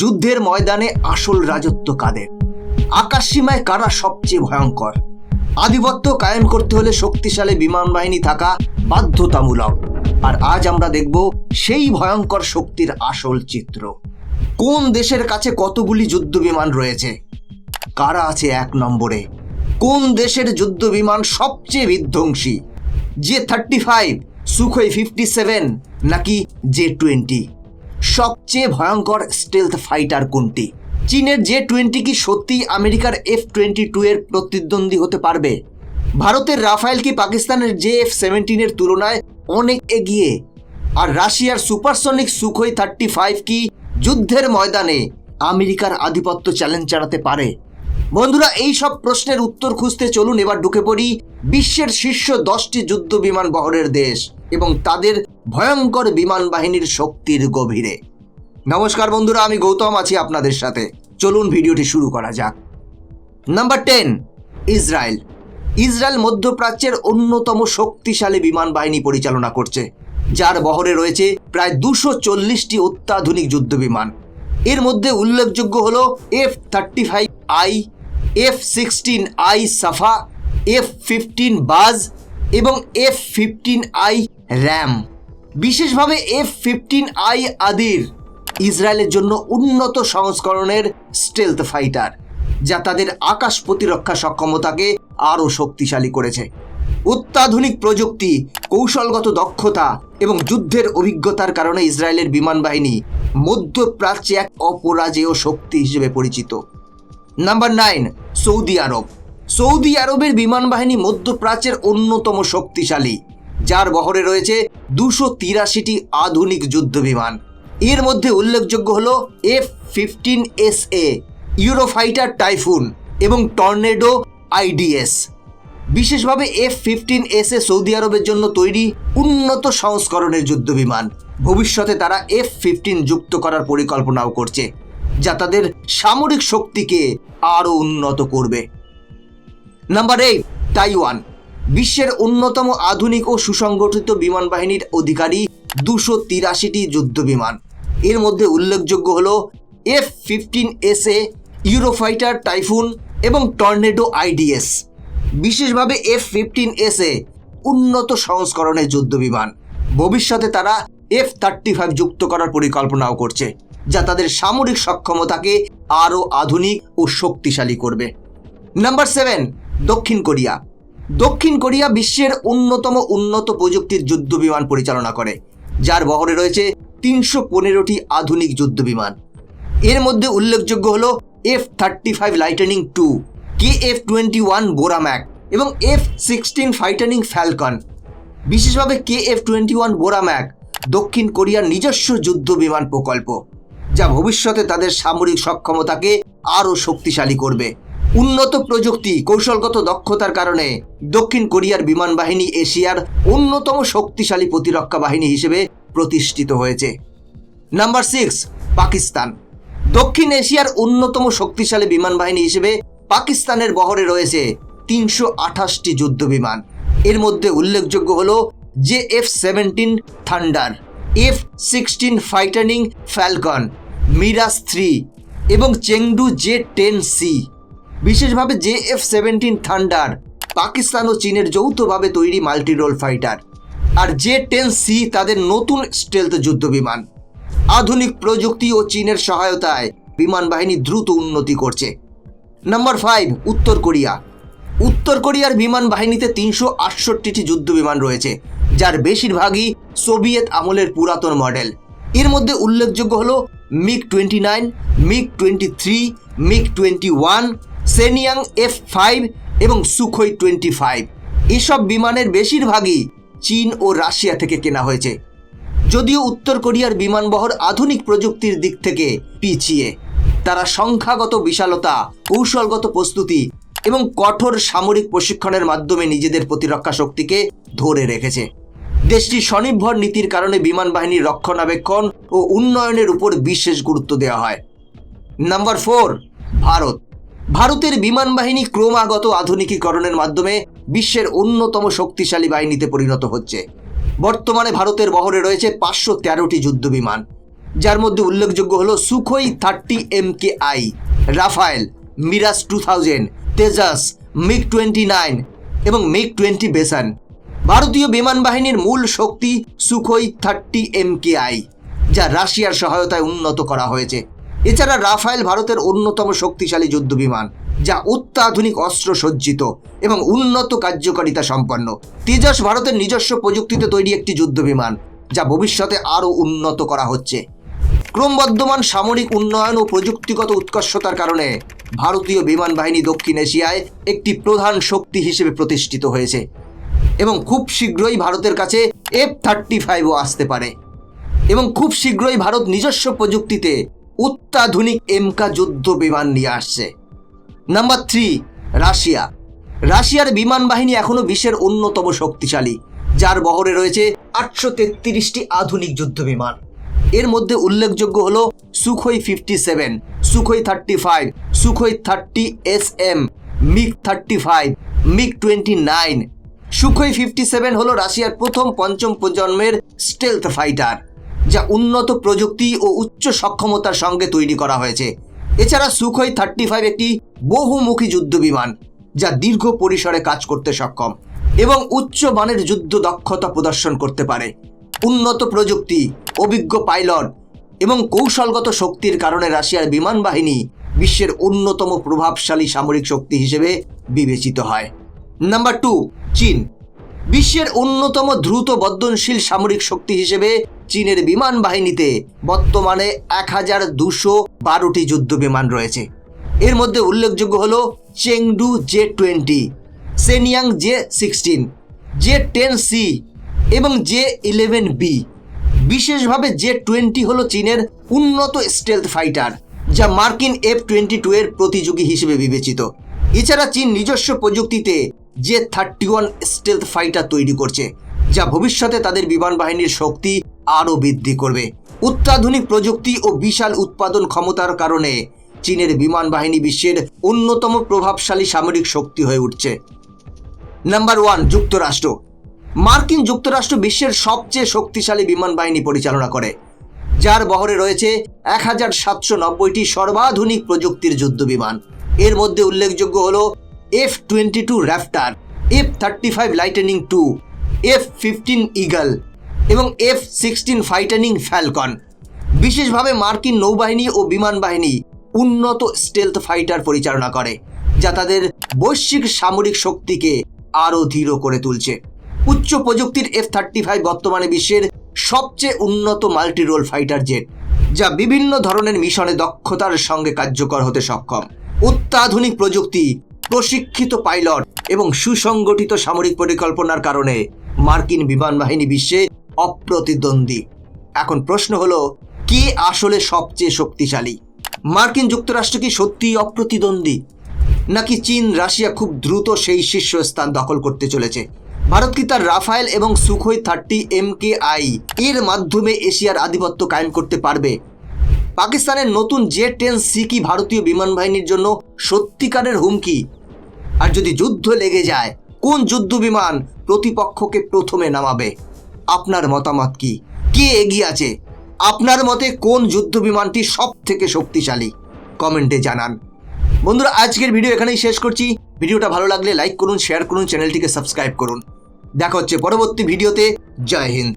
যুদ্ধের ময়দানে আসল রাজত্ব কাদের, আকাশ সীমায় কারা সবচেয়ে ভয়ঙ্কর, আধিপত্য কায়েম করতে হলে শক্তিশালী বিমান বাহিনী থাকা বাধ্যতামূলক। আর আজ আমরা দেখব সেই ভয়ঙ্কর শক্তির আসল চিত্র। কোন দেশের কাছে কতগুলি যুদ্ধ বিমান রয়েছে, কারা আছে এক নম্বরে, কোন দেশের যুদ্ধ বিমান সবচেয়ে বিধ্বংসী, J-35, সুখোই 57 নাকি J-20? সবচেয়ে ভয়ঙ্কর স্টেলথ ফাইটার কোনটি? চীনের J-20 কি সত্যিই আমেরিকার F-22 এর প্রতিদ্বন্দ্বী হতে পারবে? ভারতের রাফায়েল কি পাকিস্তানের JF-17 এর তুলনায় অনেক এগিয়ে? আর রাশিয়ার সুপারসনিক সুখোই 35 কি যুদ্ধের ময়দানে আমেরিকার আধিপত্য চ্যালেঞ্জ চালাতে পারে? বন্ধুরা, এই সব প্রশ্নের উত্তর খুঁজতে চলুন এবার ঢুকে পড়ি বিশ্বের শীর্ষ 10টি যুদ্ধ বিমান বহরের দেশ এবং তাদের ভয়ঙ্কর বিমান বাহিনীর শক্তির গভীরে। নমস্কার বন্ধুরা, আমি গৌতম আছি আপনাদের সাথে। চলুন ভিডিওটি শুরু করা যাক। Number 10, Israel. ইসরায়েল মধ্যপ্রাচ্যের অন্যতম শক্তিশালী বিমান বাহিনী পরিচালনা করছে, যার বহরে রয়েছে প্রায় 240টি অত্যাধুনিক যুদ্ধ বিমান। এর মধ্যে উল্লেখযোগ্য হল F-35I, F-16I সাফা, F-15 বাজ এবং F-15I র্যাম। বিশেষভাবে F-15I আদির ইসরায়েলের জন্য উন্নত সংস্করণের স্টেলথ ফাইটার, যা তাদের আকাশ প্রতিরক্ষা সক্ষমতাকে আরও শক্তিশালী করেছে। অত্যাধুনিক প্রযুক্তি, কৌশলগত দক্ষতা এবং যুদ্ধের অভিজ্ঞতার কারণে ইসরায়েলের বিমান বাহিনী মধ্যপ্রাচ্যে এক অপরাজেয় শক্তি হিসেবে পরিচিত। নাম্বার 9, সৌদি আরব। সৌদি আরবের বিমান বাহিনী মধ্যপ্রাচ্যের অন্যতম শক্তিশালী, যার বহরে রয়েছে 283টি আধুনিক যুদ্ধ বিমান। এর মধ্যে উল্লেখযোগ্য হল F-15SA, ইউরোফাইটার টাইফুন এবং টর্নেডো IDS। বিশেষভাবে F-15SA সৌদি আরবের জন্য তৈরি উন্নত সংস্করণের যুদ্ধ বিমান। ভবিষ্যতে তারা F-15 যুক্ত করার পরিকল্পনাও করছে, যা তাদের সামরিক শক্তিকে আরও উন্নত করবে। Number 8, Taiwan. বিশ্বের অন্যতম আধুনিক ও সুসংগঠিত বিমান বাহিনীর অধিকারী 283টি যুদ্ধ বিমান। এর মধ্যে উল্লেখযোগ্য হল F-15SA, ইউরোফাইটার টাইফুন এবং টর্নেডো IDS। বিশেষভাবে F-15SA উন্নত সংস্করণের যুদ্ধ বিমান। ভবিষ্যতে তারা F-35 যুক্ত করার পরিকল্পনাও করছে, যা তাদের সামরিক সক্ষমতাকে আরও আধুনিক ও শক্তিশালী করবে। নাম্বার 7, দক্ষিণ কোরিয়া। দক্ষিণ কোরিয়া বিশ্বের অন্যতম উন্নত প্রযুক্তির যুদ্ধ বিমান পরিচালনা করে, যার বহরে রয়েছে 315টি আধুনিক যুদ্ধ বিমান। এর মধ্যে উল্লেখযোগ্য হল F-35 লাইটনিং II, KF-21 বোরাম্যাক এবং F-16 ফাইটারিং ফ্যালকন। বিশেষভাবে KF-21 বোরাম্যাক দক্ষিণ কোরিয়ার নিজস্ব যুদ্ধ বিমান প্রকল্প, যা ভবিষ্যতে তাদের সামরিক সক্ষমতাকে আরও শক্তিশালী করবে। উন্নত প্রযুক্তি, কৌশলগত দক্ষতার কারণে দক্ষিণ কোরিয়ার বিমান বাহিনী এশিয়ার অন্যতম শক্তিশালী প্রতিরক্ষা বাহিনী হিসেবে প্রতিষ্ঠিত হয়েছে। নাম্বার 6, পাকিস্তান। দক্ষিণ এশিয়ার অন্যতম শক্তিশালী বিমান বাহিনী হিসেবে পাকিস্তানের বহরে রয়েছে 328টি যুদ্ধ বিমান। এর মধ্যে উল্লেখযোগ্য হল JF-17 thunder, F-16 ফাইটারিং Falcon, Miraj 3 এবং চেংডু J-10C। বিশেষভাবে JF-17 থান্ডার পাকিস্তান ও চীনের যৌথভাবে তৈরি মাল্টিরোল ফাইটার, আর J-10C তাদের নতুন স্টেলথ যুদ্ধ বিমান। আধুনিক প্রযুক্তি ও চীনের সহায়তায় বিমান বাহিনী দ্রুত উন্নতি করছে। নাম্বার 5, উত্তর কোরিয়া। উত্তর কোরিয়ার বিমান বাহিনীতে 368টি যুদ্ধ বিমান রয়েছে, যার বেশিরভাগই সোভিয়েত আমলের পুরাতন মডেল। এর মধ্যে উল্লেখযোগ্য হল MiG-29, MiG-23, MiG-21, সেনিয়াং F-5 এবং সুখোই 25। এসব বিমানের বেশিরভাগই চীন ও রাশিয়া থেকে কেনা হয়েছে। যদিও উত্তর কোরিয়ার বিমানবহর আধুনিক প্রযুক্তির দিক থেকে পিছিয়ে, তারা সংখ্যাগত বিশালতা, কৌশলগত প্রস্তুতি এবং কঠোর সামরিক প্রশিক্ষণের মাধ্যমে নিজেদের প্রতিরক্ষা শক্তিকে ধরে রেখেছে। দেশটির স্বনির্ভর নীতির কারণে বিমান বাহিনীর রক্ষণাবেক্ষণ ও উন্নয়নের উপর বিশেষ গুরুত্ব দেওয়া হয়। নাম্বার 4, ভারত। ভারতের বিমান বাহিনী ক্রমাগত আধুনিকীকরণের মাধ্যমে বিশ্বের অন্যতম শক্তিশালী বাহিনীতে পরিণত হচ্ছে। বর্তমানে ভারতের বহরে রয়েছে 513টি যুদ্ধ বিমান। যার মধ্যে উল্লেখযোগ্য হলো Sukhoi 30 MKI, Rafale, Mirage 2000, Tejas, MiG-29 এবং MiG-20 বেসান। ভারতীয় বিমান বাহিনীর মূল শক্তি সুখোই 30 MKI, যা রাশিয়ার সহায়তায় উন্নত করা হয়েছে। এছাড়া রাফায়েল ভারতের অন্যতম শক্তিশালী যুদ্ধ বিমান, যা অত্যাধুনিক অস্ত্র সজ্জিত এবং উন্নত কার্যকারিতা সম্পন্ন। তেজস ভারতের নিজস্ব প্রযুক্তিতে তৈরি একটি যুদ্ধ বিমান, যা ভবিষ্যতে আরও উন্নত করা হচ্ছে। ক্রমবর্ধমান সামরিক উন্নয়ন ও প্রযুক্তিগত উৎকর্ষতার কারণে ভারতীয় বিমান বাহিনী দক্ষিণ এশিয়ায় একটি প্রধান শক্তি হিসেবে প্রতিষ্ঠিত হয়েছে এবং খুব শীঘ্রই ভারতের কাছে F-35ও আসতে পারে। এবং খুব শীঘ্রই ভারত নিজস্ব প্রযুক্তিতে অত্যাধুনিক এমকা যুদ্ধ বিমান নিয়ে আসছে। Number 3, Russia. রাশিয়ার বিমান বাহিনী এখনও বিশ্বের অন্যতম শক্তিশালী, যার বহরে রয়েছে 833টি আধুনিক যুদ্ধ বিমান। এর মধ্যে উল্লেখযোগ্য হল Sukhoi 57, Sukhoi 35, Sukhoi 30 SM, MiG-35, MiG-29। Sukhoi 57 হলো রাশিয়ার প্রথম পঞ্চম প্রজন্মের স্টেলথ ফাইটার, যা উন্নত প্রযুক্তি ও উচ্চ সক্ষমতার সঙ্গে তৈরি করা হয়েছে। এছাড়া সুখোই 35 একটি বহুমুখী যুদ্ধ বিমান, যা দীর্ঘ পরিসরে কাজ করতে সক্ষম এবং উচ্চ মানের যুদ্ধ দক্ষতা প্রদর্শন করতে পারে। উন্নত প্রযুক্তি, অভিজ্ঞ পাইলট এবং কৌশলগত শক্তির কারণে রাশিয়ার বিমান বাহিনী বিশ্বের অন্যতম প্রভাবশালী সামরিক শক্তি হিসেবে বিবেচিত হয়। নাম্বার 2, চীন। বিশ্বের অন্যতম দ্রুত বর্ধনশীল সামরিক শক্তি হিসেবে চীনের বিমান বাহিনীতে বর্তমানে 1212টি যুদ্ধ বিমান রয়েছে। এর মধ্যে উল্লেখযোগ্য হল চেংডু J-20, সেনিয়াং J-16, J-10C এবং J-11B। বিশেষভাবে J-20 হল চীনের উন্নত স্টেলথ ফাইটার, যা মার্কিন F-22 এর প্রতিযোগী হিসেবে বিবেচিত। এছাড়া চীন নিজস্ব প্রযুক্তিতে J-31 স্টেলথ ফাইটার তৈরি করছে, যা ভবিষ্যতে তাদের বিমান বাহিনীর শক্তি আরও বৃদ্ধি করবে। অত্যাধুনিক প্রযুক্তি ও বিশাল উৎপাদন ক্ষমতার কারণে চীনের বিমান বাহিনী বিশ্বের অন্যতম প্রভাবশালী সামরিক শক্তি হয়ে উঠছে। নাম্বার 1, যুক্তরাষ্ট্র। মার্কিন যুক্তরাষ্ট্র বিশ্বের সবচেয়ে শক্তিশালী বিমান বাহিনী পরিচালনা করে, যার বহরে রয়েছে 1790টি সর্বাধুনিক প্রযুক্তির যুদ্ধ বিমান। এর মধ্যে উল্লেখযোগ্য হল F-22 Raptor, F-35 lightning II, F-15 eagle এবং F-16 ফাইটারিং ফ্যালকন। বিশেষভাবে মার্কিন নৌবাহিনী ও বিমান বাহিনী উন্নত স্টেলথ ফাইটার পরিচালনা করে, যা তাদের বৈশ্বিক সামরিক শক্তিকে আরও দৃঢ় করে তুলছে। উচ্চ প্রযুক্তির F-35 বর্তমানে বিশ্বের সবচেয়ে উন্নত মাল্টি রোল ফাইটার জেট, যা বিভিন্ন ধরনের মিশনে দক্ষতার সঙ্গে কার্যকর হতে সক্ষম। অত্যাধুনিক প্রযুক্তি, প্রশিক্ষিত পাইলট এবং সুসংগঠিত সামরিক পরিকল্পনার কারণে মার্কিন বিমান বাহিনী বিশ্বে অপ্রতিদ্বন্দ্বী। এখন প্রশ্ন হলো, কে আসলে সবচেয়ে শক্তিশালী? মার্কিন যুক্তরাষ্ট্র কি সত্যিই অপ্রতিদ্বন্দ্বী, নাকি চীন, রাশিয়া খুব দ্রুত সেই শীর্ষস্থান দখল করতে চলেছে? ভারত কি তার রাফায়েল এবং সুখোই 30 MKI এর মাধ্যমে এশিয়ার আধিপত্য কায়েম করতে পারবে? পাকিস্তানের নতুন J-10C কি ভারতীয় বিমান বাহিনীর জন্য সত্যিকারের হুমকি? আর যদি যুদ্ধ লেগে যায়, কোন যুদ্ধ বিমান প্রতিপক্ষকে প্রথমে নামাবে? আপনার মতামত কি? কে এগিয়ে আছে? আপনার মতে কোন যুদ্ধ বিমানটি সব থেকে শক্তিশালী? কমেন্টে জানান। বন্ধুরা, আজকের ভিডিও এখানেই শেষ করছি। ভিডিওটা ভালো লাগলে লাইক করুন, শেয়ার করুন, চ্যানেলটিকে সাবস্ক্রাইব করুন। দেখা হচ্ছে পরবর্তী ভিডিওতে। জয় হিন্দ।